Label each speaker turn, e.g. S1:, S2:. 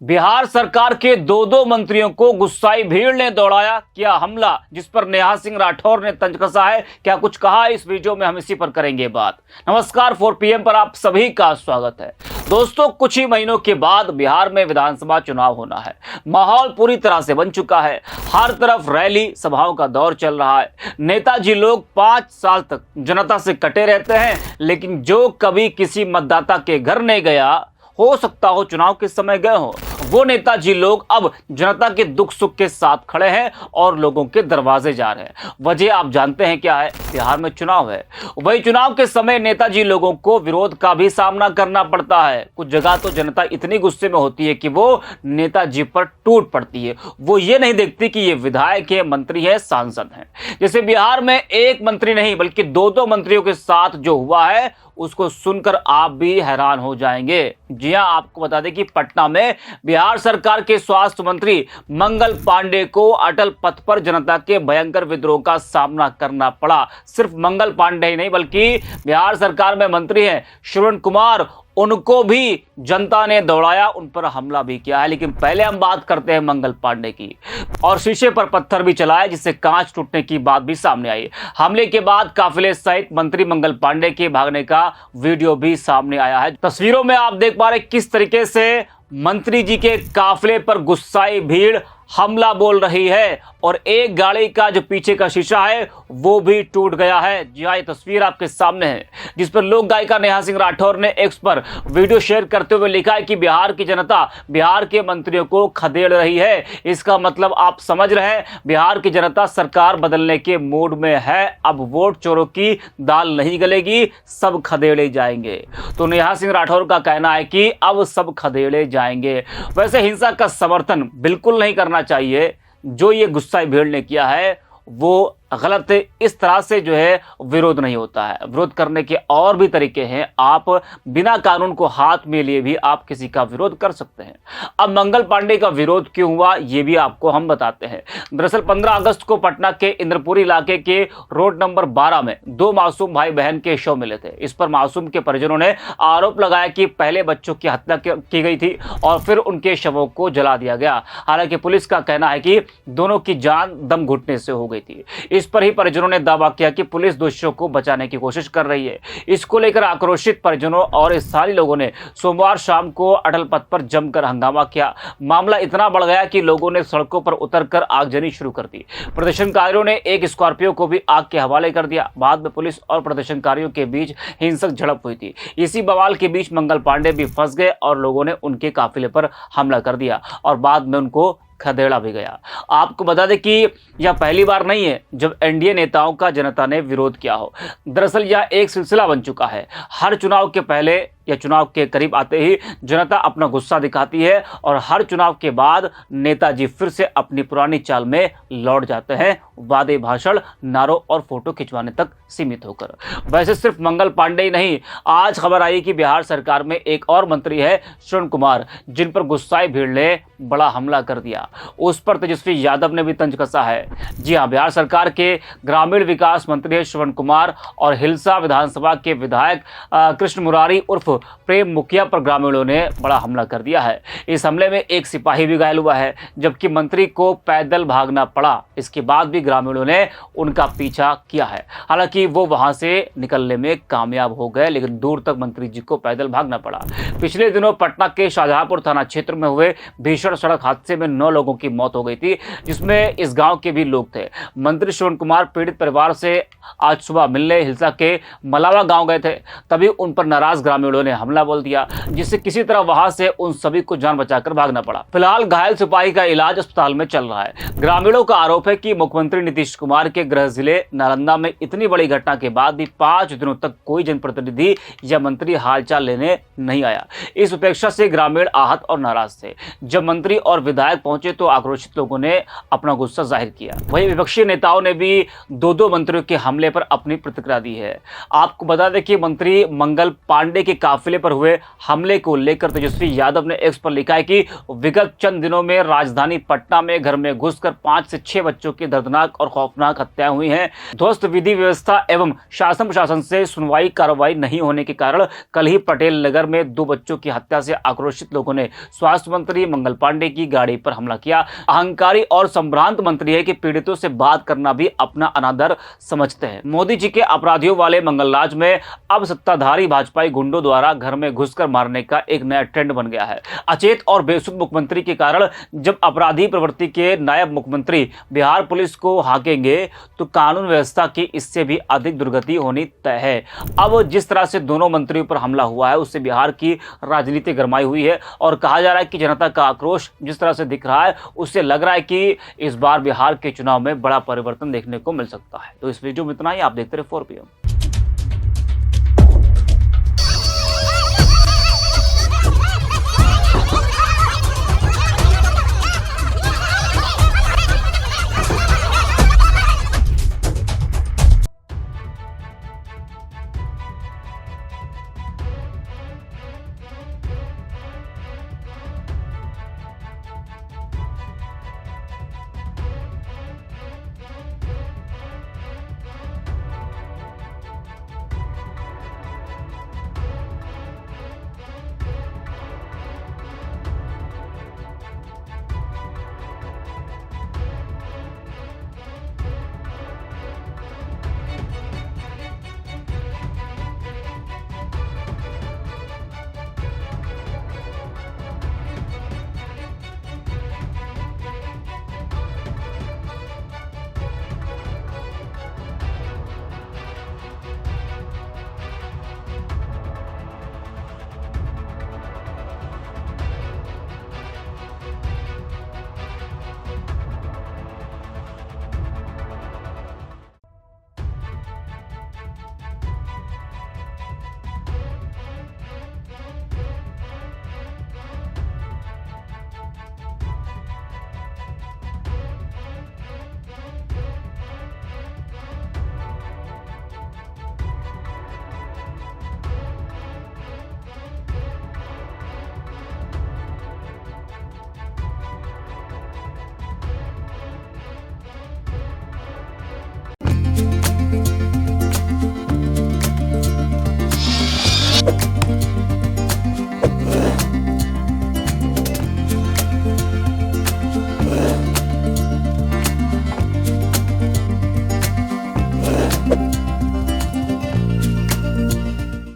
S1: बिहार सरकार के दो मंत्रियों को गुस्साई भीड़ ने दौड़ाया, किया हमला, जिस पर नेहा सिंह राठौर ने तंज कसा है। क्या कुछ कहा इस वीडियो में, हम इसी पर करेंगे बात। नमस्कार, 4 PM पर आप सभी का स्वागत है। दोस्तों, कुछ ही महीनों के बाद बिहार में विधानसभा चुनाव होना है। माहौल पूरी तरह से बन चुका है। हर तरफ रैली सभाओं का दौर चल रहा है। नेताजी लोग 5 साल तक जनता से कटे रहते हैं, लेकिन जो कभी किसी मतदाता के घर नहीं गया, हो सकता हो चुनाव के समय गए हो, वो नेताजी लोग अब जनता के दुख सुख के साथ खड़े हैं और लोगों के दरवाजे जा रहे हैं। वजह आप जानते हैं क्या है? बिहार में चुनाव है। वही चुनाव के समय नेताजी लोगों को विरोध का भी सामना करना पड़ता है। कुछ जगह तो जनता इतनी गुस्से में होती है कि वो नेताजी पर टूट पड़ती है। वो ये नहीं देखती कि ये विधायक है, मंत्री है, सांसद है। जैसे बिहार में एक मंत्री नहीं बल्कि दो मंत्रियों के साथ जो हुआ है, उसको सुनकर आप भी हैरान हो जाएंगे। जी हां, आपको बता दें कि पटना में बिहार सरकार के स्वास्थ्य मंत्री मंगल पांडे को अटल पथ पर जनता के भयंकर विद्रोह का सामना करना पड़ा। सिर्फ मंगल पांडे ही नहीं बल्कि बिहार सरकार में मंत्री हैं श्रवण कुमार, उनको भी जनता ने दौड़ाया, उन पर हमला भी किया है। लेकिन पहले हम बात करते हैं मंगल पांडे की। और शीशे पर पत्थर भी चलाया, जिससे कांच टूटने की बात भी सामने आई। हमले के बाद काफिले सहित मंत्री मंगल पांडे के भागने का वीडियो भी सामने आया है। तस्वीरों में आप देख पा रहे किस तरीके से मंत्री जी के काफिले पर गुस्साई भीड़ हमला बोल रही है और एक गाड़ी का जो पीछे का शीशा है वो भी टूट गया है। जी हाँ, ये तस्वीर आपके सामने है, जिस पर लोक गायिका नेहा सिंह राठौर ने एक्स पर वीडियो शेयर करते हुए लिखा है कि बिहार की जनता बिहार के मंत्रियों को खदेड़ रही है। इसका मतलब आप समझ रहे हैं, बिहार की जनता सरकार बदलने के मूड में है। अब वोट चोरों की दाल नहीं गलेगी, सब खदेड़े जाएंगे। तो नेहा सिंह राठौर का कहना है कि अब सब खदेड़े जाएंगे। वैसे हिंसा का समर्थन बिल्कुल नहीं करना चाहिए। जो ये गुस्साई भीड़ ने किया है वो गलत है। इस तरह से जो है विरोध नहीं होता है। विरोध करने के और भी तरीके हैं। आप बिना कानून को हाथ में लिए भी आप किसी का विरोध कर सकते हैं। अब मंगल पांडे का विरोध क्यों हुआ, ये भी आपको हम बताते हैं। दरअसल 15 अगस्त को पटना के इंद्रपुरी इलाके के रोड नंबर 12 में 2 मासूम भाई बहन के शव मिले थे। इस पर मासूम के परिजनों ने आरोप लगाया कि पहले बच्चों की हत्या की गई थी और फिर उनके शवों को जला दिया गया। हालांकि पुलिस का कहना है कि दोनों की जान दम घुटने से हो गई थी। इस पर ही परिजनों ने दावा किया कि पुलिस दोषियों को बचाने की कोशिश कर रही है। इसको लेकर आक्रोशित परिजनों और स्थानीय लोगों ने सोमवार शाम को अटल पथ पर जमकर हंगामा किया। मामला इतना बढ़ गया कि लोगों ने सड़कों पर उतरकर आगजनी शुरू कर दी। प्रदर्शनकारियों ने एक स्कॉर्पियो को भी आग के हवाले कर दिया। बाद में पुलिस और प्रदर्शनकारियों के बीच हिंसक झड़प हुई थी। इसी बवाल के बीच मंगल पांडे भी फंस गए और लोगों ने उनके काफिले पर हमला कर दिया और बाद में उनको खदेड़ा भी गया। आपको बता दें कि यह पहली बार नहीं है जब एनडीए नेताओं का जनता ने विरोध किया हो। दरअसल यह एक सिलसिला बन चुका है। हर चुनाव के पहले या चुनाव के करीब आते ही जनता अपना गुस्सा दिखाती है और हर चुनाव के बाद नेताजी फिर से अपनी पुरानी चाल में लौट जाते हैं, वादे, भाषण, नारों और फोटो खिंचवाने तक सीमित होकर। वैसे सिर्फ मंगल पांडे ही नहीं, आज खबर आई कि बिहार सरकार में एक और मंत्री है श्रवण कुमार, जिन पर गुस्साई भीड़ ने बड़ा हमला कर दिया। उस पर तेजस्वी यादव ने भी तंज कसा है। जी हाँ, बिहार सरकार के ग्रामीण विकास मंत्री है श्रवण कुमार और हिलसा विधानसभा के विधायक कृष्ण मुरारी उर्फ प्रेम मुखिया पर ग्रामीणों ने बड़ा हमला कर दिया है। इस हमले में एक सिपाही भी घायल हुआ है, जबकि मंत्री को पैदल भागना पड़ा। इसके बाद भी ग्रामीणों ने उनका पीछा किया है। हालांकि वो वहां से निकलने में कामयाब हो गए, लेकिन दूर तक मंत्री जी को पैदल भागना पड़ा। पिछले दिनों पटना के शाहजहांपुर थाना क्षेत्र में हुए भीषण सड़क हादसे में 9 लोगों की मौत हो गई थी, जिसमें इस गांव के भी लोग थे। मंत्री श्रवण कुमार पीड़ित परिवार से आज सुबह मिलने हिलसा के मलावा गांव गए थे। तभी उन पर नाराज ग्रामीणों ने हमला बोल दिया, जिससे किसी तरह वहां से उन सभी को जान बचाकर भागना पड़ा। फिलहाल घायल सिपाही का इलाज अस्पताल में चल रहा है। ग्रामीणों का आरोप है कि मुख्यमंत्री नीतीश कुमार के गृह जिले नालंदा में इतनी बड़ी घटना के बाद भी 5 दिनों तक कोई जनप्रतिनिधि या मंत्री हालचाल लेने नहीं आया। इस उपेक्षा से ग्रामीण आहत और नाराज थे। जब मंत्री और विधायक पहुंचे तो आक्रोशित लोगों ने अपना गुस्सा जाहिर किया। वहीं विपक्षी नेताओं ने भी 2 मंत्रियों के हमले पर अपनी प्रतिक्रिया दी है। आपको बता दें कि मंत्री मंगल पांडे के काफिले पर हुए हमले को लेकर तेजस्वी यादव ने एक्स पर लिखा है कि विगत चंद दिनों में राजधानी पटना में घर में घुसकर 5 से 6 बच्चों की दर्दनाक और खौफनाक हत्याएं हुई हैं। ध्वस्त विधि व्यवस्था एवं शासन प्रशासन से सुनवाई कार्रवाई नहीं होने के कारण कल ही पटेल नगर में 2 बच्चों की हत्या से आक्रोशित लोगों ने स्वास्थ्य मंत्री मंगल पांडे की गाड़ी पर हमला किया। अहंकारी और संभ्रांत मंत्री है कि पीड़ितों से बात करना भी अपना अनादर समझते हैं। मोदी जी के अपराधियों वाले मंगलराज में अब सत्ताधारी भाजपाई गुंडों द्वारा घर में घुसकर मारने का एक नया ट्रेंड बन गया है। अचेत और बेसुध मुख्यमंत्री के कारण जब अपराधी प्रवृत्ति के नायब मुख्यमंत्री बिहार पुलिस को हाकेंगे तो कानून व्यवस्था की इससे भी अधिक दुर्गति होनी तय है। अब जिस तरह से दोनों मंत्रियों पर हमला हुआ है उससे बिहार की राजनीति गरमाई हुई है और कहा जा रहा है कि जनता का आक्रोश जिस तरह से दिख रहा है उससे लग रहा है कि इस बार बिहार के चुनाव में बड़ा परिवर्तन देखने को मिल सकता है। तो इस वीडियो में इतना ही। आप देखते रहे 4PM।